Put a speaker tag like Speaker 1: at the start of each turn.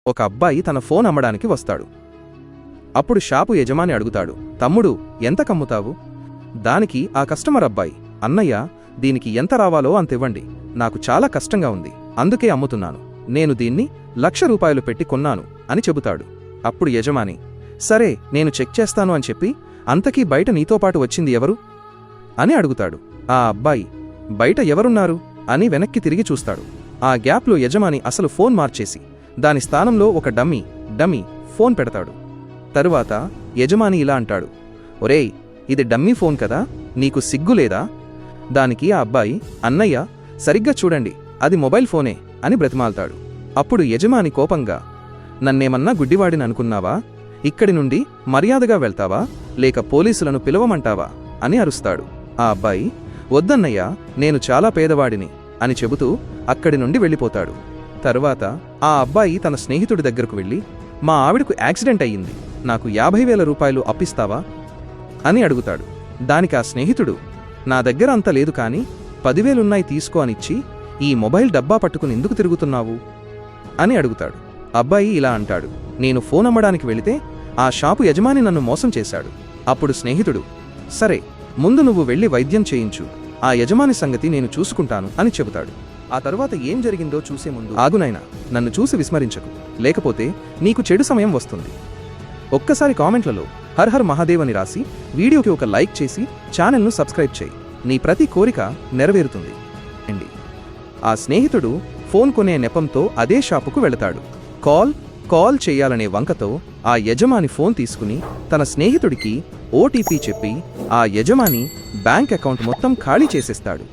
Speaker 1: ఒక అబ్బాయి తన ఫోన్ అమ్మడానికి వస్తాడు. అప్పుడు షాపు యజమాని అడుగుతాడు, తమ్ముడు ఎంత కమ్ముతావు? దానికి ఆ కస్టమర్ అబ్బాయి, అన్నయ్య దీనికి ఎంత రావాలో అంతివ్వండి, నాకు చాలా కష్టంగా ఉంది, అందుకే అమ్ముతున్నాను, నేను దీన్ని ₹1,00,000 పెట్టి కొన్నాను అని చెబుతాడు. అప్పుడు యజమాని, సరే నేను చెక్ చేస్తాను అని చెప్పి, అంతకీ బయట నీతోపాటు వచ్చింది ఎవరు అని అడుగుతాడు. ఆ అబ్బాయి, బయట ఎవరున్నారు అని వెనక్కి తిరిగి చూస్తాడు. ఆ గ్యాప్లో యజమాని అసలు ఫోన్ మార్చేసి దాని స్థానంలో ఒక డమ్మీ ఫోన్ పెడతాడు. తరువాత యజమాని ఇలా అంటాడు, ఒరేయ్ ఇది డమ్మీ ఫోన్ కదా, నీకు సిగ్గులేదా? దానికి ఆ అబ్బాయి, అన్నయ్య సరిగ్గా చూడండి, అది మొబైల్ ఫోనే అని బ్రతిమాల్తాడు. అప్పుడు యజమాని కోపంగా, నన్నేమన్నా గుడ్డివాడిని అనుకున్నావా? ఇక్కడి నుండి మర్యాదగా వెళ్తావా లేక పోలీసులను పిలవమంటావా అని అరుస్తాడు. ఆ అబ్బాయి, వద్దన్నయ్య నేను చాలా పేదవాడిని అని చెబుతూ అక్కడి నుండి వెళ్ళిపోతాడు. తరువాత ఆ అబ్బాయి తన స్నేహితుడి దగ్గరకు వెళ్ళి, మా ఆవిడకు యాక్సిడెంట్ అయ్యింది, నాకు ₹50,000 అప్పిస్తావా అని అడుగుతాడు. దానికి ఆ స్నేహితుడు, నా దగ్గర అంత లేదు కానీ 10,000 తీసుకో అనిచ్చి ఈ మొబైల్ డబ్బా పట్టుకుని ఎందుకు తిరుగుతున్నావు అని అడుగుతాడు. అబ్బాయి ఇలా అంటాడు, నేను ఫోన్ అమ్మడానికి వెళితే ఆ షాపు యజమాని నన్ను మోసం చేశాడు. అప్పుడు స్నేహితుడు, సరే ముందు నువ్వు వెళ్ళి వైద్యం చేయించు, ఆ యజమాని సంగతి నేను చూసుకుంటాను అని చెబుతాడు. ఆ తరువాత ఏం జరిగిందో చూసే ముందు, ఆగునైనా నన్ను చూసి విస్మరించకు, లేకపోతే నీకు చెడు సమయం వస్తుంది. ఒక్కసారి కామెంట్లలో హర్ హర్ మహాదేవ్ అని రాసి వీడియోకి ఒక లైక్ చేసి ఛానల్ను సబ్స్క్రైబ్ చేయి, నీ ప్రతి కోరిక నెరవేరుతుంది. ఆ స్నేహితుడు ఫోన్ కొనే నెపంతో అదే షాపుకు వెళతాడు. కాల్ చేయాలనే వంకతో ఆ యజమాని ఫోన్ తీసుకుని తన స్నేహితుడికి ఓటీపీ చెప్పి ఆ యజమాని బ్యాంక్ అకౌంట్ మొత్తం ఖాళీ చేసేస్తాడు.